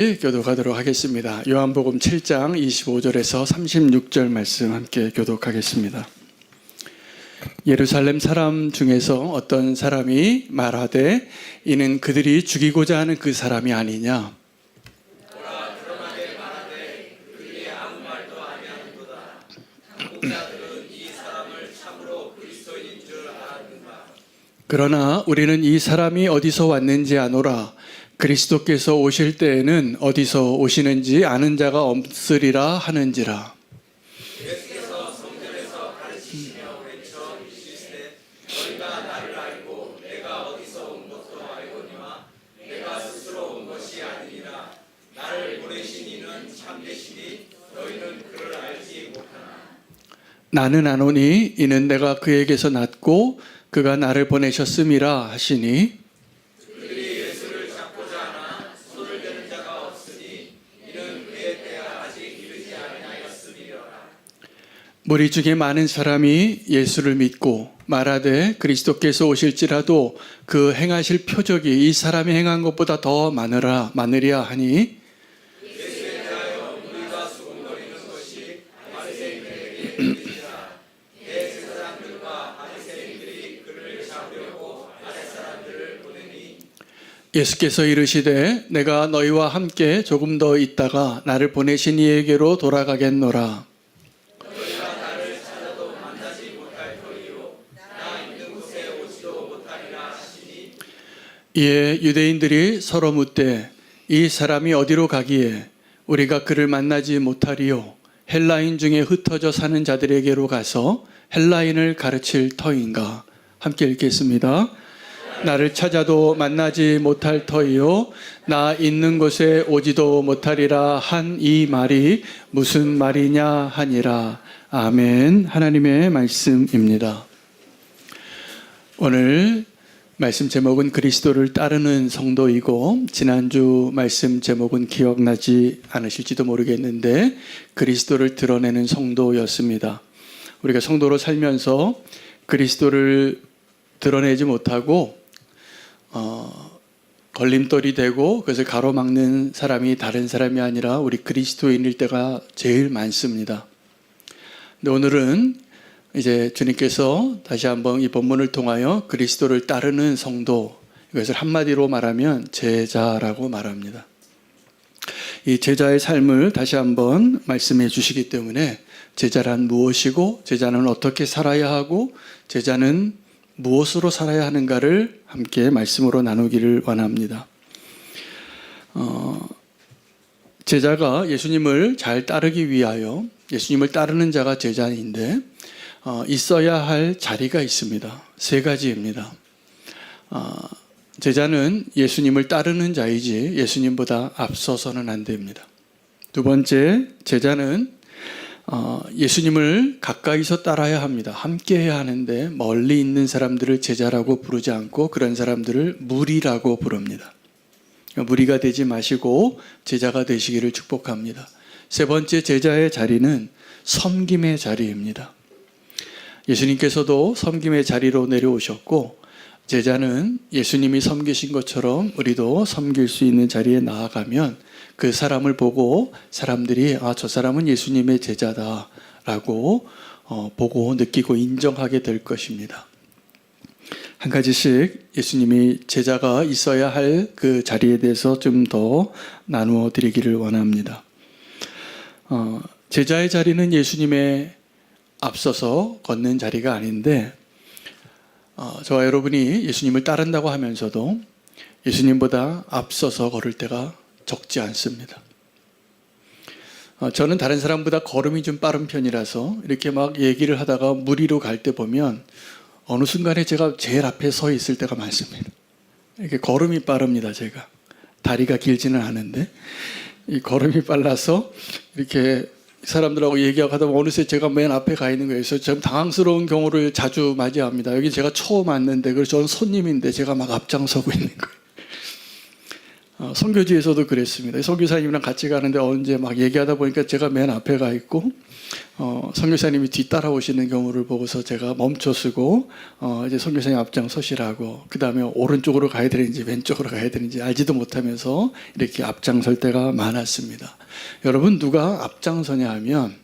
교독하도록 하겠습니다. 요한복음 7장 25절에서 36절 말씀 함께 교독하겠습니다. 예루살렘 사람 중에서 어떤 사람이 말하되 이는 그들이 죽이고자 하는 그 사람이 아니냐. 그러나 우리는 이 사람이 어디서 왔는지 아노라. 그리스도께서 오실 때에는 어디서 오시는지 아는 자가 없으리라 하는지라. 예수께서 성전에서 가르치시며 외쳐 이르시되 너희가 나를 알고 내가 어디서 온 것도 알거니와 내가 스스로 온 것이 아니니라. 나를 보내신 이는 참되시니 너희는 그를 알지 못하나. 나는 아노니 이는 내가 그에게서 났고 그가 나를 보내셨음이라 하시니 무리 중에 많은 사람이 예수를 믿고 말하되 그리스도께서 오실지라도 그 행하실 표적이 이 사람이 행한 것보다 더 많으랴 하니 예수에 대하여 우리가 수군거리는 것이 바리새인들에게 들리니라. 대제사장들과 바리새인들이 그를 잡으려고 아랫사람들을 보내니 예수께서 이르시되 내가 너희와 함께 조금 더 있다가 나를 보내신 이에게로 돌아가겠노라. 이에 유대인들이 서로 묻되 이 사람이 어디로 가기에 우리가 그를 만나지 못하리요. 헬라인 중에 흩어져 사는 자들에게로 가서 헬라인을 가르칠 터인가. 함께 읽겠습니다. 나를 찾아도 만나지 못할 터이요 나 있는 곳에 오지도 못하리라 한 이 말이 무슨 말이냐 하니라. 아멘. 하나님의 말씀입니다. 오늘 말씀 제목은 그리스도를 따르는 성도이고 지난주 말씀 제목은 기억나지 않으실지도 모르겠는데 그리스도를 드러내는 성도였습니다. 우리가 성도로 살면서 그리스도를 드러내지 못하고 걸림돌이 되고 그것을 가로막는 사람이 다른 사람이 아니라 우리 그리스도인일 때가 제일 많습니다. 근데 오늘은 이제 주님께서 다시 한번 이 본문을 통하여 그리스도를 따르는 성도, 이것을 한마디로 말하면 제자라고 말합니다. 이 제자의 삶을 다시 한번 말씀해 주시기 때문에 제자란 무엇이고 제자는 어떻게 살아야 하고 제자는 무엇으로 살아야 하는가를 함께 말씀으로 나누기를 원합니다. 제자가 예수님을 잘 따르기 위하여 예수님을 따르는 자가 제자인데 있어야 할 자리가 있습니다. 세 가지입니다. 제자는 예수님을 따르는 자이지 예수님보다 앞서서는 안 됩니다. 두 번째, 제자는 예수님을 가까이서 따라야 합니다. 함께 해야 하는데 멀리 있는 사람들을 제자라고 부르지 않고 그런 사람들을 무리라고 부릅니다. 무리가 되지 마시고 제자가 되시기를 축복합니다. 세 번째, 제자의 자리는 섬김의 자리입니다. 예수님께서도 섬김의 자리로 내려오셨고 제자는 예수님이 섬기신 것처럼 우리도 섬길 수 있는 자리에 나아가면 그 사람을 보고 사람들이 저 사람은 예수님의 제자다라고 보고 느끼고 인정하게 될 것입니다. 한 가지씩 예수님이 제자가 있어야 할 그 자리에 대해서 좀 더 나누어 드리기를 원합니다. 제자의 자리는 예수님의 앞서서 걷는 자리가 아닌데 저와 여러분이 예수님을 따른다고 하면서도 예수님보다 앞서서 걸을 때가 적지 않습니다. 저는 다른 사람보다 걸음이 좀 빠른 편이라서 이렇게 막 얘기를 하다가 무리로 갈 때 보면 어느 순간에 제가 제일 앞에 서 있을 때가 많습니다. 이렇게 걸음이 빠릅니다. 제가 다리가 길지는 않은데 이 걸음이 빨라서 이렇게 사람들하고 얘기하고 하다 보면 어느새 제가 맨 앞에 가 있는 거예요. 그래서 좀 당황스러운 경우를 자주 맞이합니다. 여기 제가 처음 왔는데 그래서 저는 손님인데 제가 막 앞장서고 있는 거예요. 선교지에서도 그랬습니다. 선교사님이랑 같이 가는데 언제 막 얘기하다 보니까 제가 맨 앞에 가 있고 선교사님이 뒤따라오시는 경우를 보고서 제가 멈춰서고 이제 선교사님 앞장서시라고, 그 다음에 오른쪽으로 가야 되는지 왼쪽으로 가야 되는지 알지도 못하면서 이렇게 앞장설 때가 많았습니다. 여러분, 누가 앞장서냐 하면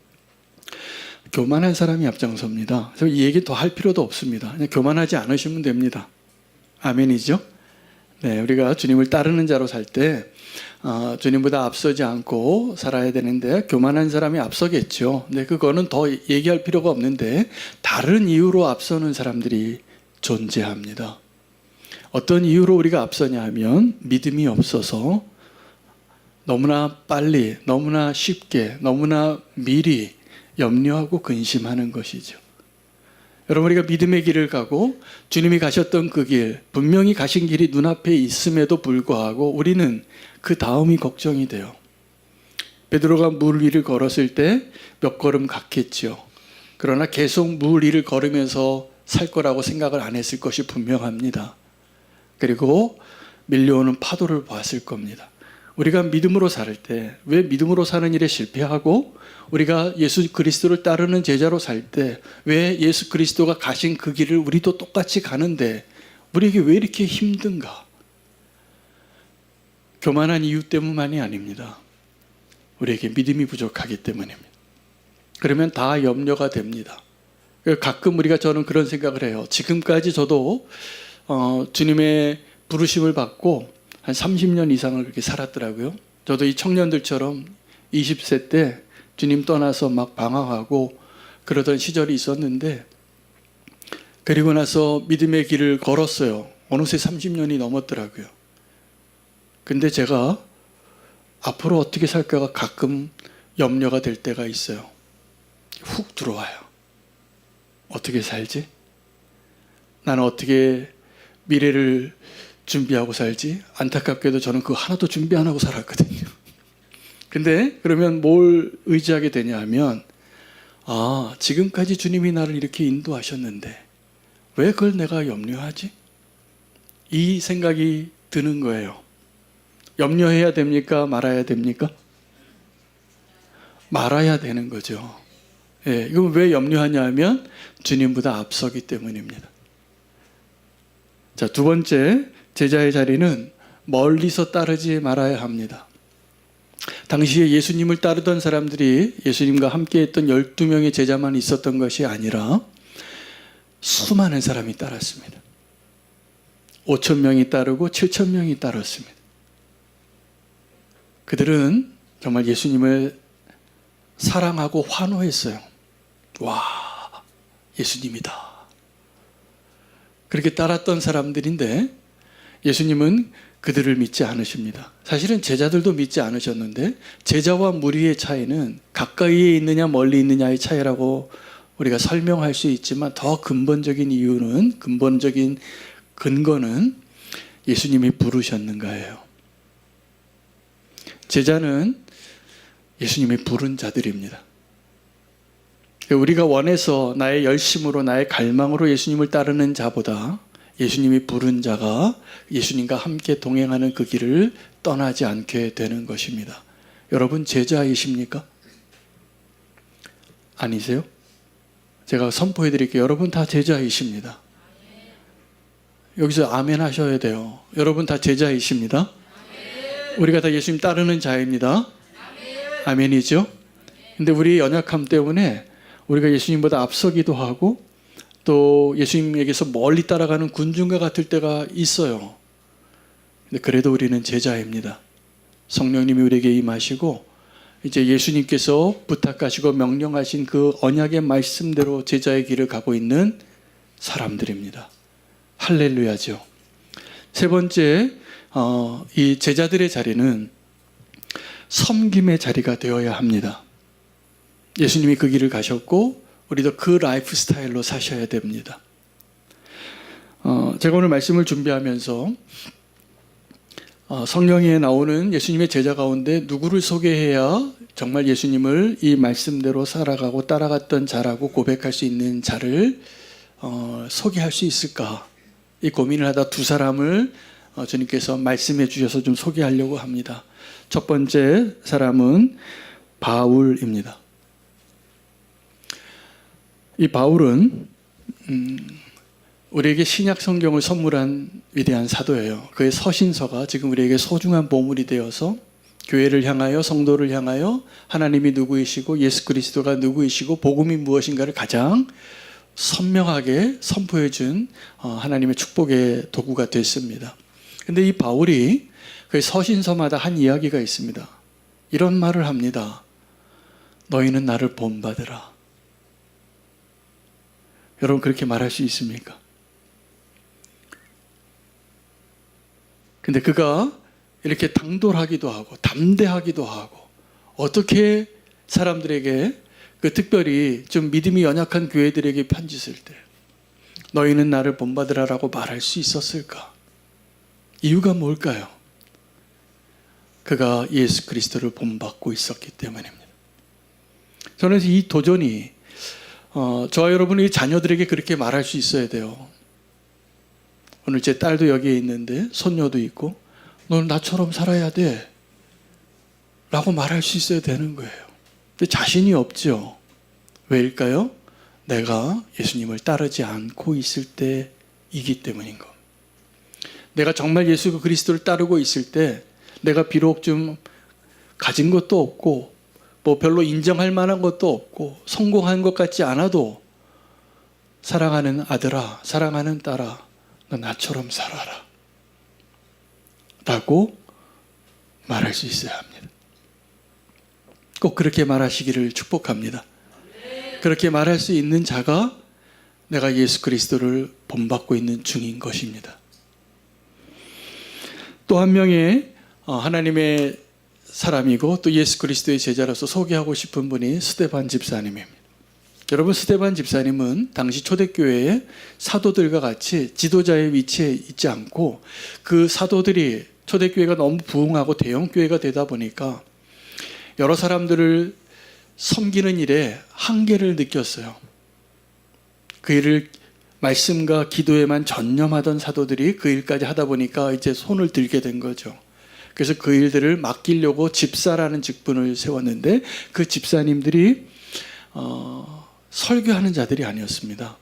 교만한 사람이 앞장섭니다. 그래서 이 얘기 더 할 필요도 없습니다. 그냥 교만하지 않으시면 됩니다. 아멘이죠? 네, 우리가 주님을 따르는 자로 살 때 주님보다 앞서지 않고 살아야 되는데 교만한 사람이 앞서겠죠. 근데 그거는 더 얘기할 필요가 없는데 다른 이유로 앞서는 사람들이 존재합니다. 어떤 이유로 우리가 앞서냐 하면 믿음이 없어서 너무나 빨리, 너무나 쉽게, 너무나 미리 염려하고 근심하는 것이죠. 여러분, 우리가 믿음의 길을 가고 주님이 가셨던 그 길, 분명히 가신 길이 눈앞에 있음에도 불구하고 우리는 그 다음이 걱정이 돼요. 베드로가 물 위를 걸었을 때 몇 걸음 갔겠죠. 그러나 계속 물 위를 걸으면서 살 거라고 생각을 안 했을 것이 분명합니다. 그리고 밀려오는 파도를 봤을 겁니다. 우리가 믿음으로 살 때, 왜 믿음으로 사는 일에 실패하고 우리가 예수 그리스도를 따르는 제자로 살 때 왜 예수 그리스도가 가신 그 길을 우리도 똑같이 가는데 우리에게 왜 이렇게 힘든가? 교만한 이유 때문만이 아닙니다. 우리에게 믿음이 부족하기 때문입니다. 그러면 다 염려가 됩니다. 가끔 저는 그런 생각을 해요. 지금까지 저도 주님의 부르심을 받고 한 30년 이상을 그렇게 살았더라고요. 저도 이 청년들처럼 20세 때 주님 떠나서 막 방황하고 그러던 시절이 있었는데, 그리고 나서 믿음의 길을 걸었어요. 어느새 30년이 넘었더라고요. 근데 제가 앞으로 어떻게 살까가 가끔 염려가 될 때가 있어요. 훅 들어와요. 어떻게 살지? 나는 어떻게 미래를 준비하고 살지? 안타깝게도 저는 그거 하나도 준비 안 하고 살았거든요. 근데 그러면 뭘 의지하게 되냐 하면, 지금까지 주님이 나를 이렇게 인도하셨는데 왜 그걸 내가 염려하지? 이 생각이 드는 거예요. 염려해야 됩니까? 말아야 됩니까? 말아야 되는 거죠. 예, 이건 왜 염려하냐 하면 주님보다 앞서기 때문입니다. 자, 두 번째, 제자의 자리는 멀리서 따르지 말아야 합니다. 당시에 예수님을 따르던 사람들이 예수님과 함께했던 12명의 제자만 있었던 것이 아니라 수많은 사람이 따랐습니다. 5,000명이 따르고 7,000명이 따랐습니다. 그들은 정말 예수님을 사랑하고 환호했어요. 와, 예수님이다. 그렇게 따랐던 사람들인데 예수님은 그들을 믿지 않으십니다. 사실은 제자들도 믿지 않으셨는데 제자와 무리의 차이는 가까이에 있느냐 멀리 있느냐의 차이라고 우리가 설명할 수 있지만 더 근본적인 이유는, 근본적인 근거는 예수님이 부르셨는가예요. 제자는 예수님이 부른 자들입니다. 우리가 원해서 나의 열심으로 나의 갈망으로 예수님을 따르는 자보다 예수님이 부른 자가 예수님과 함께 동행하는 그 길을 떠나지 않게 되는 것입니다. 여러분 제자이십니까? 아니세요? 제가 선포해 드릴게요. 여러분 다 제자이십니다. 여기서 아멘 하셔야 돼요. 여러분 다 제자이십니다. 우리가 다 예수님 따르는 자입니다. 아멘이죠? 근데 우리의 연약함 때문에 우리가 예수님보다 앞서기도 하고 또 예수님에게서 멀리 따라가는 군중과 같을 때가 있어요. 근데 그래도 우리는 제자입니다. 성령님이 우리에게 임하시고 이제 예수님께서 부탁하시고 명령하신 그 언약의 말씀대로 제자의 길을 가고 있는 사람들입니다. 할렐루야죠. 세 번째, 이 제자들의 자리는 섬김의 자리가 되어야 합니다. 예수님이 그 길을 가셨고 우리도 그 라이프 스타일로 사셔야 됩니다. 제가 오늘 말씀을 준비하면서 성경에 나오는 예수님의 제자 가운데 누구를 소개해야 정말 예수님을 이 말씀대로 살아가고 따라갔던 자라고 고백할 수 있는 자를 소개할 수 있을까? 이 고민을 하다 두 사람을 주님께서 말씀해 주셔서 좀 소개하려고 합니다. 첫 번째 사람은 바울입니다. 이 바울은 우리에게 신약 성경을 선물한 위대한 사도예요. 그의 서신서가 지금 우리에게 소중한 보물이 되어서 교회를 향하여, 성도를 향하여 하나님이 누구이시고 예수 그리스도가 누구이시고 복음이 무엇인가를 가장 선명하게 선포해 준 하나님의 축복의 도구가 됐습니다. 근데 이 바울이 그 서신서마다 한 이야기가 있습니다. 이런 말을 합니다. 너희는 나를 본받으라. 여러분 그렇게 말할 수 있습니까? 근데 그가 이렇게 당돌하기도 하고 담대하기도 하고 어떻게 사람들에게 특별히 좀 믿음이 연약한 교회들에게 편지 쓸 때 너희는 나를 본받으라라고 말할 수 있었을까? 이유가 뭘까요? 그가 예수 그리스도를 본받고 있었기 때문입니다. 저는 이 도전이 저와 여러분의 자녀들에게 그렇게 말할 수 있어야 돼요. 오늘 제 딸도 여기에 있는데 손녀도 있고 너는 나처럼 살아야 돼 라고 말할 수 있어야 되는 거예요. 근데 자신이 없죠. 왜일까요? 내가 예수님을 따르지 않고 있을 때이기 때문인 것. 내가 정말 예수 그리스도를 따르고 있을 때 내가 비록 좀 가진 것도 없고 뭐 별로 인정할 만한 것도 없고 성공한 것 같지 않아도 사랑하는 아들아, 사랑하는 딸아, 너 나처럼 살아라 라고 말할 수 있어야 합니다. 꼭 그렇게 말하시기를 축복합니다. 그렇게 말할 수 있는 자가 내가 예수 그리스도를 본받고 있는 중인 것입니다. 또 한 명의 하나님의 사람이고 또 예수 그리스도의 제자로서 소개하고 싶은 분이 스데반 집사님입니다. 여러분 스데반 집사님은 당시 초대교회의 사도들과 같이 지도자의 위치에 있지 않고 그 사도들이 초대교회가 너무 부흥하고 대형교회가 되다 보니까 여러 사람들을 섬기는 일에 한계를 느꼈어요. 그 일을 말씀과 기도에만 전념하던 사도들이 그 일까지 하다 보니까 이제 손을 들게 된 거죠. 그래서 그 일들을 맡기려고 집사라는 직분을 세웠는데 그 집사님들이 설교하는 자들이 아니었습니다.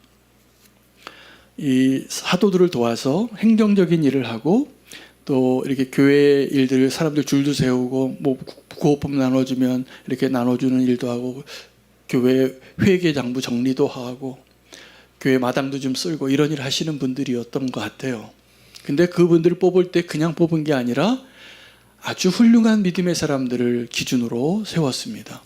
이 사도들을 도와서 행정적인 일을 하고 또 이렇게 교회 일들을 사람들 줄도 세우고 뭐 구호품 나눠주면 이렇게 나눠주는 일도 하고 교회 회계장부 정리도 하고 교회 마당도 좀 쓸고 이런 일 하시는 분들이었던 것 같아요. 근데 그분들을 뽑을 때 그냥 뽑은 게 아니라 아주 훌륭한 믿음의 사람들을 기준으로 세웠습니다.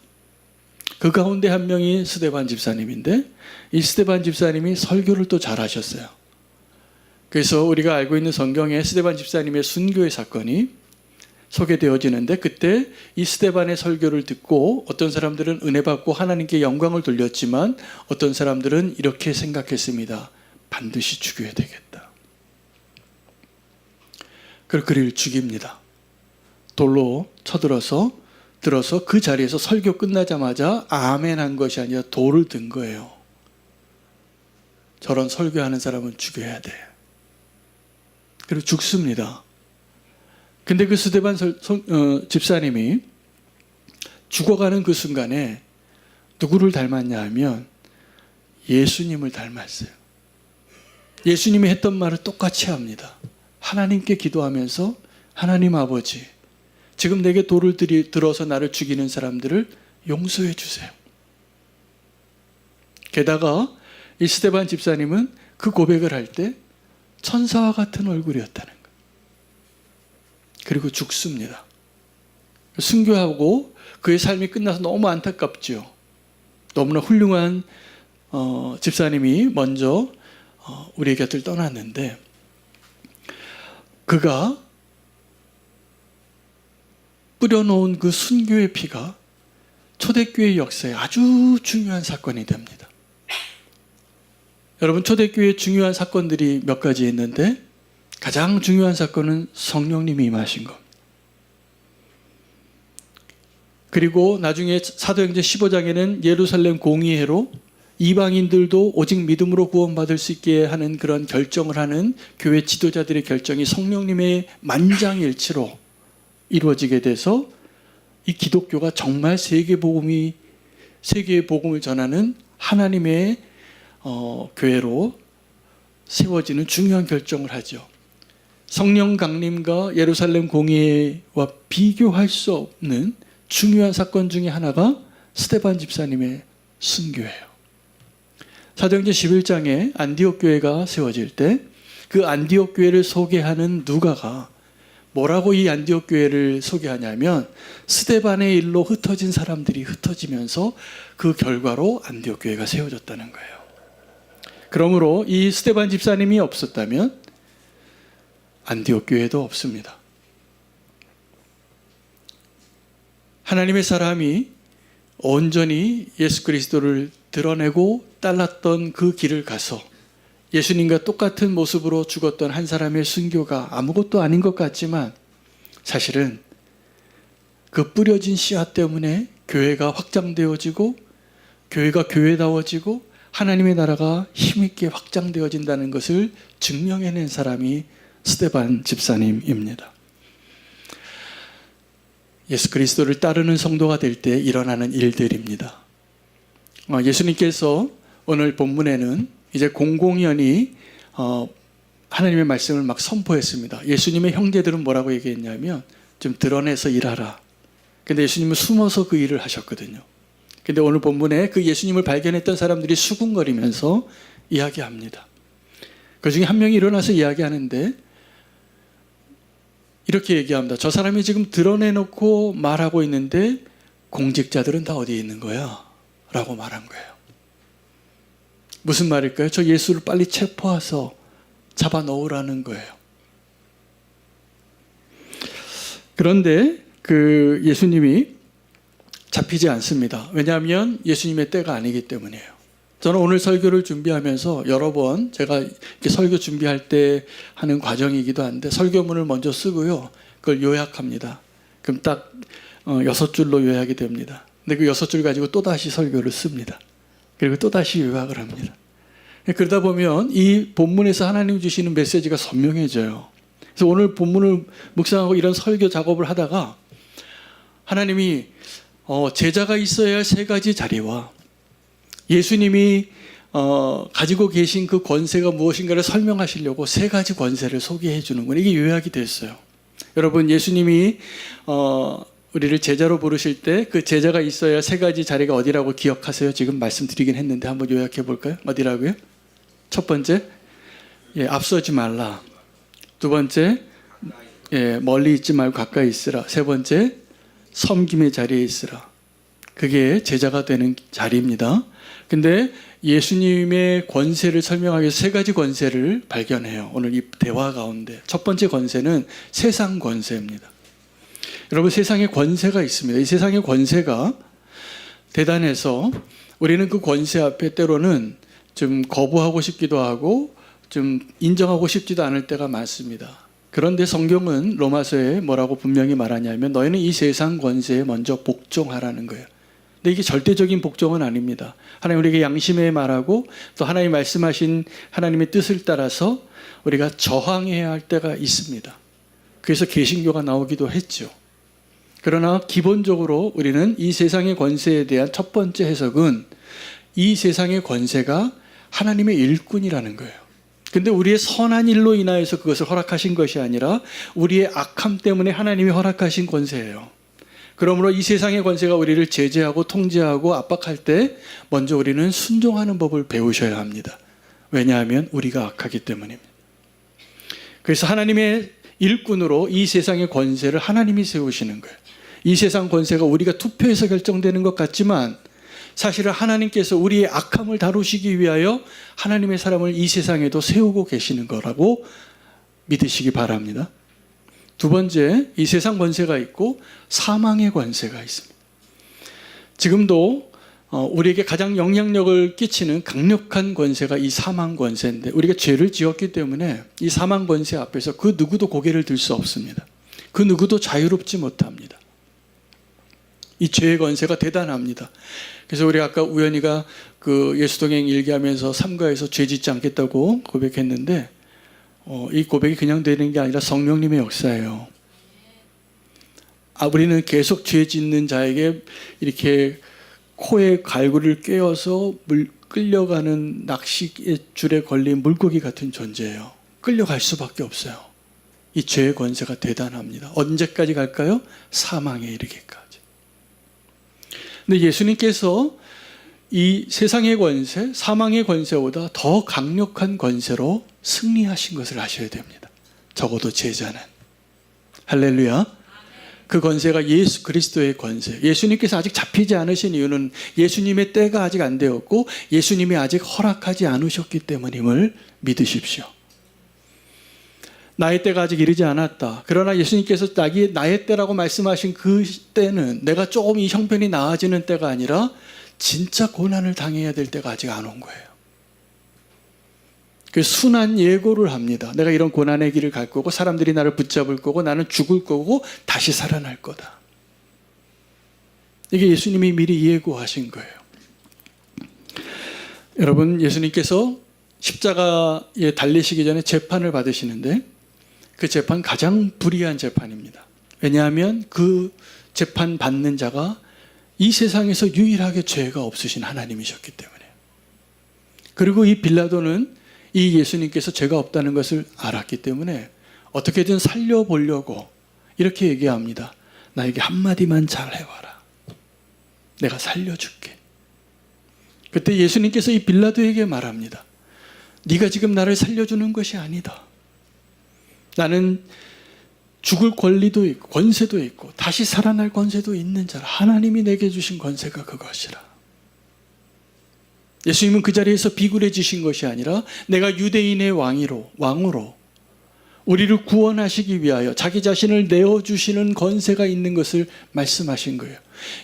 그 가운데 한 명이 스데반 집사님인데 이 스데반 집사님이 설교를 또 잘하셨어요. 그래서 우리가 알고 있는 성경에 스데반 집사님의 순교의 사건이 소개되어지는데 그때 이 스데반의 설교를 듣고 어떤 사람들은 은혜 받고 하나님께 영광을 돌렸지만 어떤 사람들은 이렇게 생각했습니다. 반드시 죽여야 되겠다. 그래서 그를 죽입니다. 돌로 쳐들어서 그 자리에서 설교 끝나자마자 아멘 한 것이 아니라 돌을 든 거예요. 저런 설교하는 사람은 죽여야 돼. 그리고 죽습니다. 근데 그 스데반 집사님이 죽어가는 그 순간에 누구를 닮았냐 하면 예수님을 닮았어요. 예수님이 했던 말을 똑같이 합니다. 하나님께 기도하면서 하나님 아버지, 지금 내게 돌을 들어서 나를 죽이는 사람들을 용서해 주세요. 게다가 이 스데반 집사님은 그 고백을 할 때 천사와 같은 얼굴이었다는 거예요. 그리고 죽습니다. 순교하고 그의 삶이 끝나서 너무 안타깝죠. 너무나 훌륭한 집사님이 먼저 우리의 곁을 떠났는데 그가 뿌려놓은 그 순교의 피가 초대교회 역사에 아주 중요한 사건이 됩니다. 여러분 초대교회의 중요한 사건들이 몇 가지 있는데 가장 중요한 사건은 성령님이 임하신 겁니다. 그리고 나중에 사도행전 15장에는 예루살렘 공의회로 이방인들도 오직 믿음으로 구원받을 수 있게 하는 그런 결정을 하는 교회 지도자들의 결정이 성령님의 만장일치로 이루어지게 돼서 이 기독교가 정말 세계의 복음을 전하는 하나님의 교회로 세워지는 중요한 결정을 하죠. 성령 강림과 예루살렘 공의회와 비교할 수 없는 중요한 사건 중에 하나가 스데반 집사님의 순교예요. 사도행전 11장에 안디옥 교회가 세워질 때 그 안디옥 교회를 소개하는 누가가 뭐라고 이 안디옥 교회를 소개하냐면 스데반의 일로 흩어진 사람들이 흩어지면서 그 결과로 안디옥 교회가 세워졌다는 거예요. 그러므로 이 스데반 집사님이 없었다면 안디옥 교회도 없습니다. 하나님의 사람이 온전히 예수 그리스도를 드러내고 따랐던 그 길을 가서 예수님과 똑같은 모습으로 죽었던 한 사람의 순교가 아무것도 아닌 것 같지만 사실은 그 뿌려진 씨앗 때문에 교회가 확장되어지고 교회가 교회다워지고 하나님의 나라가 힘있게 확장되어진다는 것을 증명해낸 사람이 스데반 집사님입니다. 예수 그리스도를 따르는 성도가 될 때 일어나는 일들입니다. 예수님께서 오늘 본문에는 이제 공공연히 하나님의 말씀을 막 선포했습니다. 예수님의 형제들은 뭐라고 얘기했냐면 좀 드러내서 일하라. 근데 예수님은 숨어서 그 일을 하셨거든요. 근데 오늘 본문에 그 예수님을 발견했던 사람들이 수군거리면서 이야기합니다. 그 중에 한 명이 일어나서 이야기하는데 이렇게 얘기합니다. 저 사람이 지금 드러내놓고 말하고 있는데 공직자들은 다 어디에 있는 거야? 라고 말한 거예요. 무슨 말일까요? 저 예수를 빨리 체포해서 잡아 넣으라는 거예요. 그런데 그 예수님이 잡히지 않습니다. 왜냐하면 예수님의 때가 아니기 때문이에요. 저는 오늘 설교를 준비하면서 여러 번 제가 이렇게 설교 준비할 때 하는 과정이기도 한데 설교문을 먼저 쓰고요. 그걸 요약합니다. 그럼 딱 6줄로 요약이 됩니다. 근데 그 6줄 가지고 또다시 설교를 씁니다. 그리고 또다시 요약을 합니다. 그러다 보면 이 본문에서 하나님 주시는 메시지가 선명해져요. 그래서 오늘 본문을 묵상하고 이런 설교 작업을 하다가 하나님이 제자가 있어야 할 3가지 자리와 예수님이 가지고 계신 그 권세가 무엇인가를 설명하시려고 3가지 권세를 소개해 주는 거예요. 이게 요약이 됐어요. 여러분 예수님이 우리를 제자로 부르실 때 그 제자가 있어야 할 3가지 자리가 어디라고 기억하세요? 지금 말씀드리긴 했는데 한번 요약해 볼까요? 어디라고요? 첫 번째, 앞서지 말라. 두 번째, 멀리 있지 말고 가까이 있으라. 세 번째, 섬김의 자리에 있으라. 그게 제자가 되는 자리입니다. 근데 예수님의 권세를 설명하기 위해서 3가지 권세를 발견해요. 오늘 이 대화 가운데. 첫 번째 권세는 세상 권세입니다. 여러분 세상에 권세가 있습니다. 이 세상의 권세가 대단해서 우리는 그 권세 앞에 때로는 좀 거부하고 싶기도 하고 좀 인정하고 싶지도 않을 때가 많습니다. 그런데 성경은 로마서에 뭐라고 분명히 말하냐면 너희는 이 세상 권세에 먼저 복종하라는 거예요. 근데 이게 절대적인 복종은 아닙니다. 하나님 우리에게 양심에 말하고 또 하나님 말씀하신 하나님의 뜻을 따라서 우리가 저항해야 할 때가 있습니다. 그래서 개신교가 나오기도 했죠. 그러나 기본적으로 우리는 이 세상의 권세에 대한 첫 번째 해석은 이 세상의 권세가 하나님의 일꾼이라는 거예요. 근데 우리의 선한 일로 인하여서 그것을 허락하신 것이 아니라 우리의 악함 때문에 하나님이 허락하신 권세예요. 그러므로 이 세상의 권세가 우리를 제재하고 통제하고 압박할 때 먼저 우리는 순종하는 법을 배우셔야 합니다. 왜냐하면 우리가 악하기 때문입니다. 그래서 하나님의 일꾼으로 이 세상의 권세를 하나님이 세우시는 거예요. 이 세상 권세가 우리가 투표해서 결정되는 것 같지만 사실은 하나님께서 우리의 악함을 다루시기 위하여 하나님의 사람을 이 세상에도 세우고 계시는 거라고 믿으시기 바랍니다. 두 번째, 이 세상 권세가 있고 사망의 권세가 있습니다. 지금도 우리에게 가장 영향력을 끼치는 강력한 권세가 이 사망 권세인데 우리가 죄를 지었기 때문에 이 사망 권세 앞에서 그 누구도 고개를 들 수 없습니다. 그 누구도 자유롭지 못합니다. 이 죄의 권세가 대단합니다. 그래서 우리 아까 우연이가 그 예수동행 일기하면서 삼가에서 죄 짓지 않겠다고 고백했는데 이 고백이 그냥 되는 게 아니라 성령님의 역사예요. 우리는 계속 죄 짓는 자에게 이렇게 코에 갈고리를 꿰어서 끌려가는 낚시의 줄에 걸린 물고기 같은 존재예요. 끌려갈 수밖에 없어요. 이 죄의 권세가 대단합니다. 언제까지 갈까요? 사망에 이르기까지. 근데 예수님께서 이 세상의 권세, 사망의 권세보다 더 강력한 권세로 승리하신 것을 아셔야 됩니다. 적어도 제자는. 할렐루야. 그 권세가 예수 그리스도의 권세. 예수님께서 아직 잡히지 않으신 이유는 예수님의 때가 아직 안 되었고 예수님이 아직 허락하지 않으셨기 때문임을 믿으십시오. 나의 때가 아직 이르지 않았다. 그러나 예수님께서 나의 때라고 말씀하신 그 때는 내가 조금 이 형편이 나아지는 때가 아니라 진짜 고난을 당해야 될 때가 아직 안 온 거예요. 그 순한 예고를 합니다. 내가 이런 고난의 길을 갈 거고 사람들이 나를 붙잡을 거고 나는 죽을 거고 다시 살아날 거다. 이게 예수님이 미리 예고하신 거예요. 여러분, 예수님께서 십자가에 달리시기 전에 재판을 받으시는데 그 재판 가장 불의한 재판입니다. 왜냐하면 그 재판 받는 자가 이 세상에서 유일하게 죄가 없으신 하나님이셨기 때문에. 그리고 이 빌라도는 이 예수님께서 죄가 없다는 것을 알았기 때문에 어떻게든 살려보려고 이렇게 얘기합니다. 나에게 한마디만 잘해와라. 내가 살려줄게. 그때 예수님께서 이 빌라도에게 말합니다. 네가 지금 나를 살려주는 것이 아니다. 나는 죽을 권리도 있고 권세도 있고 다시 살아날 권세도 있는 자라. 하나님이 내게 주신 권세가 그것이라. 예수님은 그 자리에서 비굴해지신 것이 아니라 내가 유대인의 왕으로 우리를 구원하시기 위하여 자기 자신을 내어주시는 권세가 있는 것을 말씀하신 거예요.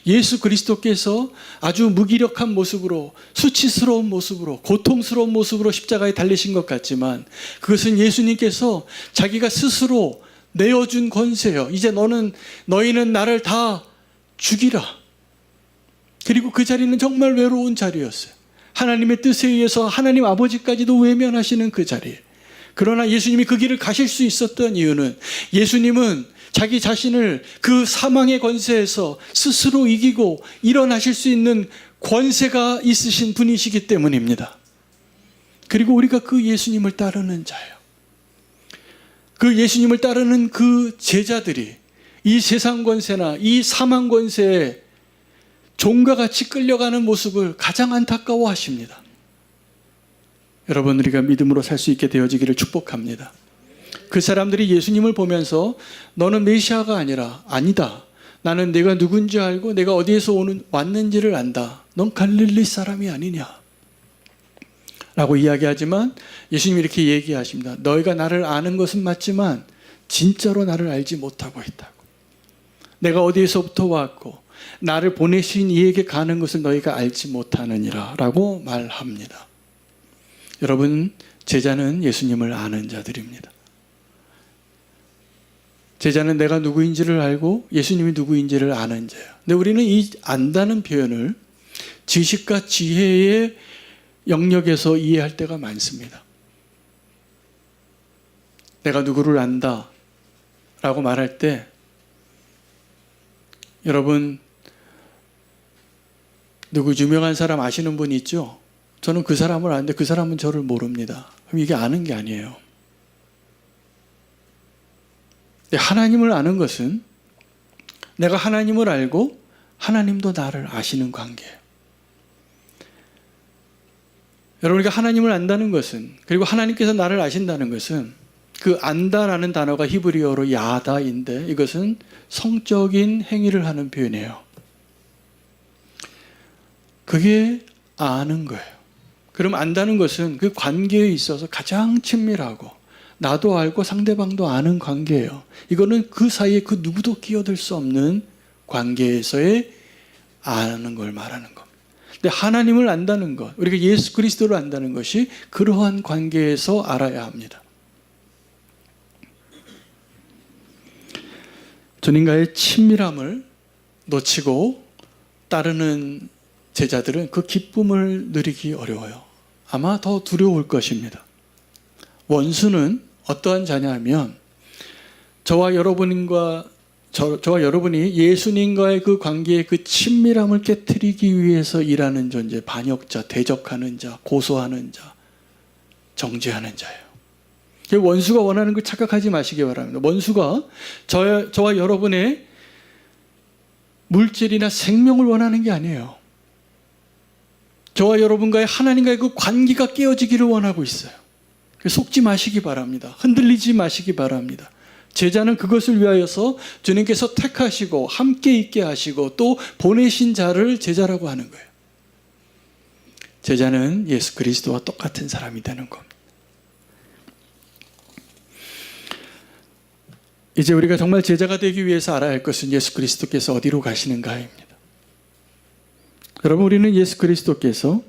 예수 그리스도께서 아주 무기력한 모습으로 수치스러운 모습으로 고통스러운 모습으로 십자가에 달리신 것 같지만 그것은 예수님께서 자기가 스스로 내어준 권세예요. 이제 너희는 나를 다 죽이라. 그리고 그 자리는 정말 외로운 자리였어요. 하나님의 뜻에 의해서 하나님 아버지까지도 외면하시는 그 자리에. 그러나 예수님이 그 길을 가실 수 있었던 이유는 예수님은 자기 자신을 그 사망의 권세에서 스스로 이기고 일어나실 수 있는 권세가 있으신 분이시기 때문입니다. 그리고 우리가 그 예수님을 따르는 자예요. 그 예수님을 따르는 그 제자들이 이 세상 권세나 이 사망 권세에 종과 같이 끌려가는 모습을 가장 안타까워하십니다. 여러분, 우리가 믿음으로 살 수 있게 되어지기를 축복합니다. 그 사람들이 예수님을 보면서 너는 메시아가 아니다. 나는 내가 누군지 알고 내가 어디에서 왔는지를 안다. 넌 갈릴리 사람이 아니냐 라고 이야기하지만 예수님이 이렇게 얘기하십니다. 너희가 나를 아는 것은 맞지만 진짜로 나를 알지 못하고 있다고. 내가 어디에서부터 왔고 나를 보내신 이에게 가는 것을 너희가 알지 못하느니라 라고 말합니다. 여러분, 제자는 예수님을 아는 자들입니다. 제자는 내가 누구인지를 알고 예수님이 누구인지를 아는 자예요. 근데 우리는 이 안다는 표현을 지식과 지혜의 영역에서 이해할 때가 많습니다. 내가 누구를 안다 라고 말할 때 여러분, 누구 유명한 사람 아시는 분 있죠? 저는 그 사람을 아는데 그 사람은 저를 모릅니다. 그럼 이게 아는 게 아니에요. 하나님을 아는 것은 내가 하나님을 알고 하나님도 나를 아시는 관계예요. 여러분, 우리가 하나님을 안다는 것은, 그리고 하나님께서 나를 아신다는 것은 그 안다라는 단어가 히브리어로 야다인데 이것은 성적인 행위를 하는 표현이에요. 그게 아는 거예요. 그럼 안다는 것은 그 관계에 있어서 가장 친밀하고 나도 알고 상대방도 아는 관계예요. 이거는 그 사이에 그 누구도 끼어들 수 없는 관계에서의 아는 걸 말하는 겁니다. 근데 하나님을 안다는 것, 우리가 예수 그리스도를 안다는 것이 그러한 관계에서 알아야 합니다. 주님과의 친밀함을 놓치고 따르는 제자들은 그 기쁨을 누리기 어려워요. 아마 더 두려울 것입니다. 원수는 어떠한 자냐 하면 저와 여러분과 저와 여러분이 예수님과의 그 관계의 그 친밀함을 깨트리기 위해서 일하는 존재, 반역자, 대적하는 자, 고소하는 자, 정죄하는 자예요. 원수가 원하는 걸 착각하지 마시기 바랍니다. 원수가 저와 여러분의 물질이나 생명을 원하는 게 아니에요. 저와 여러분과의 하나님과의 그 관계가 깨어지기를 원하고 있어요. 속지 마시기 바랍니다. 흔들리지 마시기 바랍니다. 제자는 그것을 위하여서 주님께서 택하시고 함께 있게 하시고 또 보내신 자를 제자라고 하는 거예요. 제자는 예수 그리스도와 똑같은 사람이 되는 겁니다. 이제 우리가 정말 제자가 되기 위해서 알아야 할 것은 예수 그리스도께서 어디로 가시는가입니다. 여러분, 우리는 예수 그리스도께서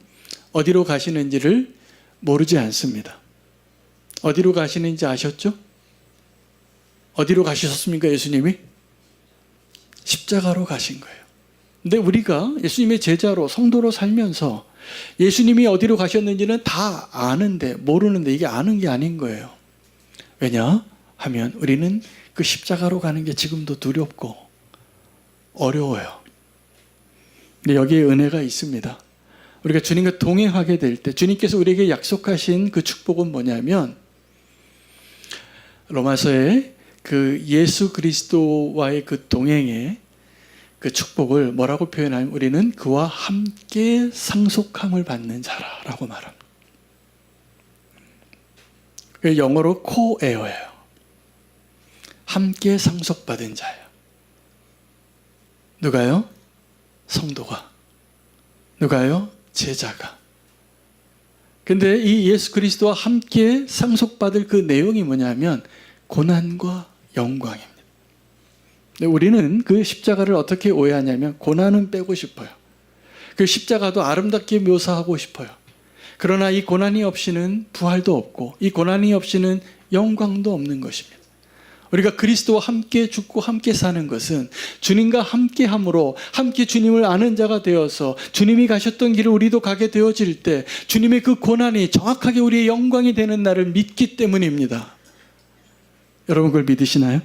어디로 가시는지를 모르지 않습니다. 어디로 가시는지 아셨죠? 어디로 가셨습니까, 예수님이? 십자가로 가신 거예요. 근데 우리가 예수님의 제자로, 성도로 살면서 예수님이 어디로 가셨는지는 다 아는데, 모르는데 이게 아는 게 아닌 거예요. 왜냐 하면 우리는 그 십자가로 가는 게 지금도 두렵고 어려워요. 근데 여기에 은혜가 있습니다. 우리가 주님과 동행하게 될 때 주님께서 우리에게 약속하신 그 축복은 뭐냐면, 로마서에 그 예수 그리스도와의 그 동행의 그 축복을 뭐라고 표현하면 우리는 그와 함께 상속함을 받는 자라고 말합니다. 영어로 코에어예요. 함께 상속받은 자예요. 누가요? 성도가. 누가요? 제자가. 근데 이 예수 그리스도와 함께 상속받을 그 내용이 뭐냐면 고난과 영광입니다. 근데 우리는 그 십자가를 어떻게 오해하냐면 고난은 빼고 싶어요. 그 십자가도 아름답게 묘사하고 싶어요. 그러나 이 고난이 없이는 부활도 없고 이 고난이 없이는 영광도 없는 것입니다. 우리가 그리스도와 함께 죽고 함께 사는 것은 주님과 함께 함으로 함께 주님을 아는 자가 되어서 주님이 가셨던 길을 우리도 가게 되어질 때 주님의 그 고난이 정확하게 우리의 영광이 되는 날을 믿기 때문입니다. 여러분 그걸 믿으시나요?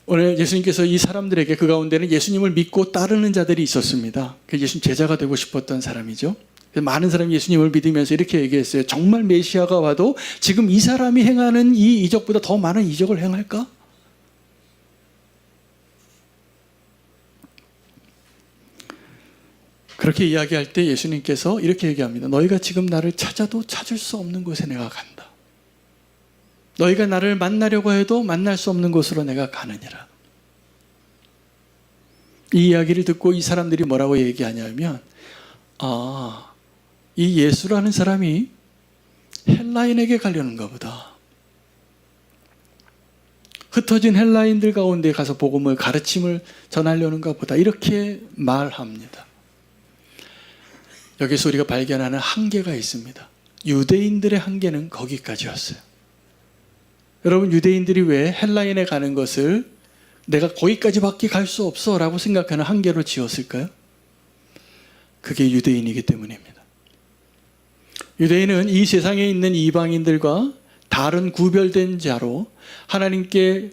오늘 예수님께서 이 사람들에게 그 가운데는 예수님을 믿고 따르는 자들이 있었습니다. 그 예수님 제자가 되고 싶었던 사람이죠. 많은 사람이 예수님을 믿으면서 이렇게 얘기했어요. 정말 메시아가 와도 지금 이 사람이 행하는 이 이적보다 더 많은 이적을 행할까? 그렇게 이야기할 때 예수님께서 이렇게 얘기합니다. 너희가 지금 나를 찾아도 찾을 수 없는 곳에 내가 간다. 너희가 나를 만나려고 해도 만날 수 없는 곳으로 내가 가느니라. 이 이야기를 듣고 이 사람들이 뭐라고 얘기하냐면 이 예수라는 사람이 헬라인에게 가려는가 보다. 흩어진 헬라인들 가운데 가서 복음을 가르침을 전하려는가 보다. 이렇게 말합니다. 여기서 우리가 발견하는 한계가 있습니다. 유대인들의 한계는 거기까지였어요. 여러분 유대인들이 왜 헬라인에 가는 것을 내가 거기까지밖에 갈 수 없어 라고 생각하는 한계로 지었을까요? 그게 유대인이기 때문입니다. 유대인은 이 세상에 있는 이방인들과 다른 구별된 자로 하나님께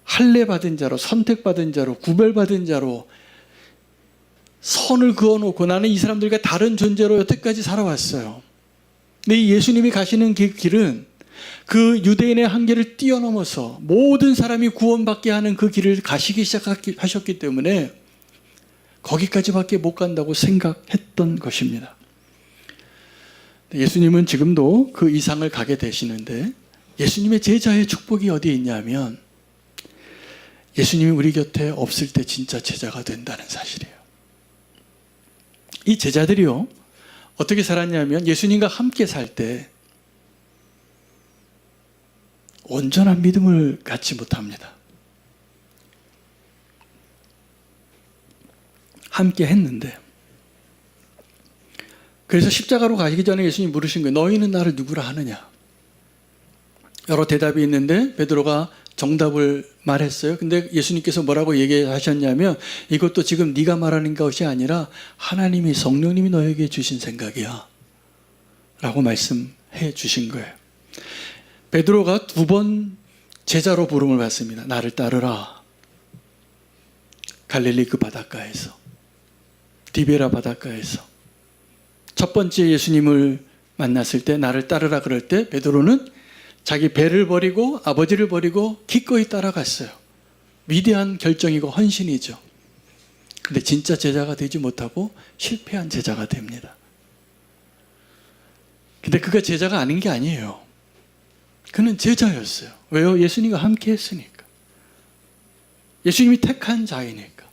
할례받은 자로 선택받은 자로 구별받은 자로 선을 그어놓고 나는 이 사람들과 다른 존재로 여태까지 살아왔어요. 근데 이 예수님이 가시는 길은 그 유대인의 한계를 뛰어넘어서 모든 사람이 구원받게 하는 그 길을 가시기 시작하셨기 때문에 거기까지밖에 못 간다고 생각했던 것입니다. 예수님은 지금도 그 이상을 가게 되시는데 예수님의 제자의 축복이 어디에 있냐면 예수님이 우리 곁에 없을 때 진짜 제자가 된다는 사실이에요. 이 제자들이요 어떻게 살았냐면 예수님과 함께 살 때 온전한 믿음을 갖지 못합니다. 함께 했는데 그래서 십자가로 가시기 전에 예수님이 물으신 거예요. 너희는 나를 누구라 하느냐? 여러 대답이 있는데 베드로가 정답을 말했어요. 근데 예수님께서 뭐라고 얘기하셨냐면 이것도 지금 네가 말하는 것이 아니라 하나님이 성령님이 너에게 주신 생각이야 라고 말씀해 주신 거예요. 베드로가 2번 제자로 부름을 받습니다. 나를 따르라. 갈릴리 그 바닷가에서, 디베라 바닷가에서 첫 번째 예수님을 만났을 때 나를 따르라 그럴 때 베드로는 자기 배를 버리고 아버지를 버리고 기꺼이 따라갔어요. 위대한 결정이고 헌신이죠. 근데 진짜 제자가 되지 못하고 실패한 제자가 됩니다. 근데 그가 제자가 아닌 게 아니에요. 그는 제자였어요. 왜요? 예수님과 함께 했으니까. 예수님이 택한 자이니까.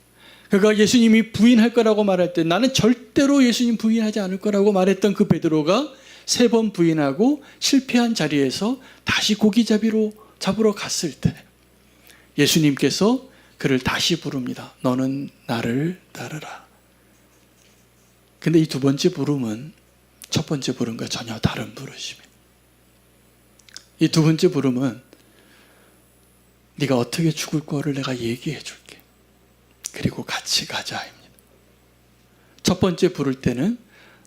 그가 예수님이 부인할 거라고 말할 때 나는 절대로 예수님 부인하지 않을 거라고 말했던 그 베드로가 3번 부인하고 실패한 자리에서 다시 고기 잡으러 갔을 때 예수님께서 그를 다시 부릅니다. 너는 나를 따르라. 근데 이 두 번째 부름은 첫 번째 부름과 전혀 다른 부르심입니다. 이 두 번째 부름은 네가 어떻게 죽을 거를 내가 얘기해 줄게. 그리고 같이 가자입니다. 첫 번째 부를 때는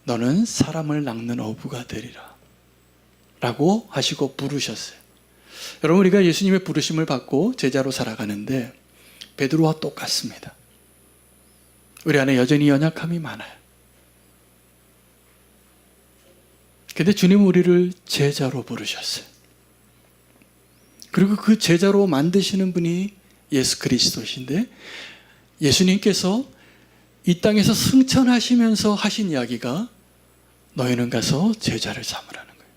너는 사람을 낚는 어부가 되리라 라고 하시고 부르셨어요. 여러분, 우리가 예수님의 부르심을 받고 제자로 살아가는데 베드로와 똑같습니다. 우리 안에 여전히 연약함이 많아요. 근데 주님은 우리를 제자로 부르셨어요. 그리고 그 제자로 만드시는 분이 예수 그리스도신데 예수님께서 이 땅에서 승천하시면서 하신 이야기가 너희는 가서 제자를 삼으라는 거예요.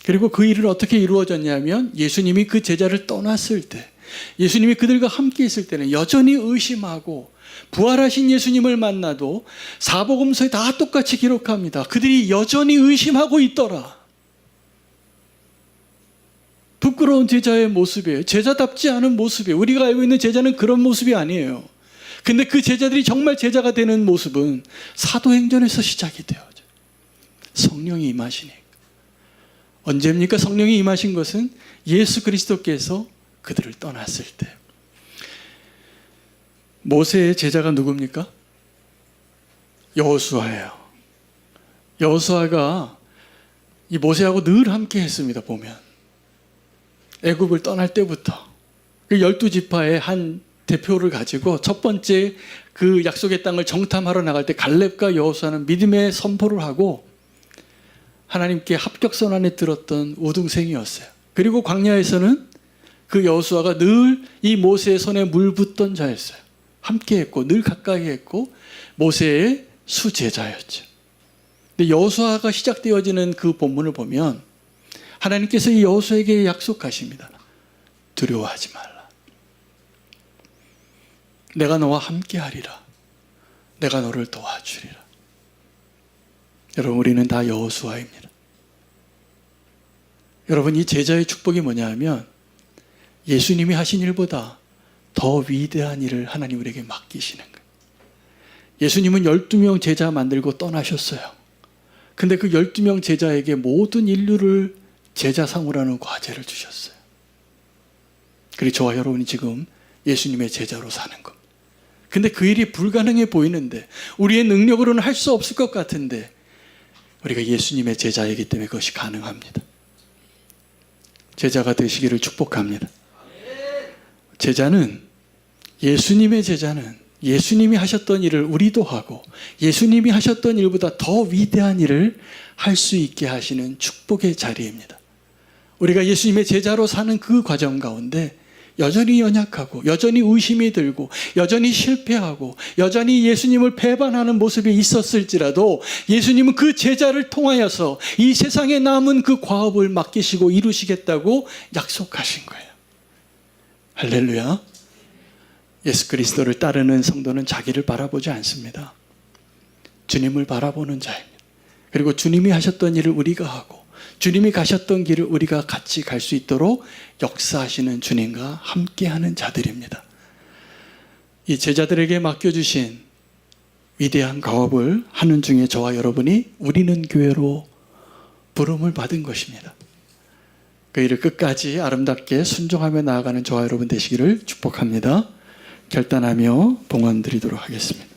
그리고 그 일을 어떻게 이루어졌냐면 예수님이 그 제자를 떠났을 때, 예수님이 그들과 함께 있을 때는 여전히 의심하고 부활하신 예수님을 만나도 사복음서에 다 똑같이 기록합니다. 그들이 여전히 의심하고 있더라. 부끄러운 제자의 모습이에요. 제자답지 않은 모습이에요. 우리가 알고 있는 제자는 그런 모습이 아니에요. 근데 그 제자들이 정말 제자가 되는 모습은 사도행전에서 시작이 되어져. 성령이 임하시니까. 언제입니까? 성령이 임하신 것은 예수 그리스도께서 그들을 떠났을 때. 모세의 제자가 누굽니까? 여호수아예요. 여호수아가 이 모세하고 늘 함께 했습니다. 보면 애굽을 떠날 때부터 그 12지파의 한 대표를 가지고 첫 번째 그 약속의 땅을 정탐하러 나갈 때 갈렙과 여호수아는 믿음의 선포를 하고 하나님께 합격선 안에 들었던 우등생이었어요. 그리고 광야에서는 그 여호수아가 늘 이 모세의 손에 물 붓던 자였어요. 함께 했고 늘 가까이 했고 모세의 수제자였죠. 근데 여호수아가 시작되어지는 그 본문을 보면 하나님께서 이 여호수아에게 약속하십니다. 두려워하지 말라. 내가 너와 함께 하리라. 내가 너를 도와주리라. 여러분, 우리는 다 여호수아입니다. 여러분, 이 제자의 축복이 뭐냐 하면 예수님이 하신 일보다 더 위대한 일을 하나님 우리에게 맡기시는 거예요. 예수님은 12명 제자 만들고 떠나셨어요. 근데 그 12명 제자에게 모든 인류를 제자 삼으라는 과제를 주셨어요. 그리고 저와 여러분이 지금 예수님의 제자로 사는 것. 근데 그 일이 불가능해 보이는데, 우리의 능력으로는 할 수 없을 것 같은데 우리가 예수님의 제자이기 때문에 그것이 가능합니다. 제자가 되시기를 축복합니다. 예수님의 제자는 예수님이 하셨던 일을 우리도 하고 예수님이 하셨던 일보다 더 위대한 일을 할 수 있게 하시는 축복의 자리입니다. 우리가 예수님의 제자로 사는 그 과정 가운데 여전히 연약하고 여전히 의심이 들고 여전히 실패하고 여전히 예수님을 배반하는 모습이 있었을지라도 예수님은 그 제자를 통하여서 이 세상에 남은 그 과업을 맡기시고 이루시겠다고 약속하신 거예요. 할렐루야. 예수 그리스도를 따르는 성도는 자기를 바라보지 않습니다. 주님을 바라보는 자입니다. 그리고 주님이 하셨던 일을 우리가 하고 주님이 가셨던 길을 우리가 같이 갈 수 있도록 역사하시는 주님과 함께하는 자들입니다. 이 제자들에게 맡겨주신 위대한 가업을 하는 중에 저와 여러분이 우리는 교회로 부름을 받은 것입니다. 그 일을 끝까지 아름답게 순종하며 나아가는 저와 여러분 되시기를 축복합니다. 결단하며 봉헌 드리도록 하겠습니다.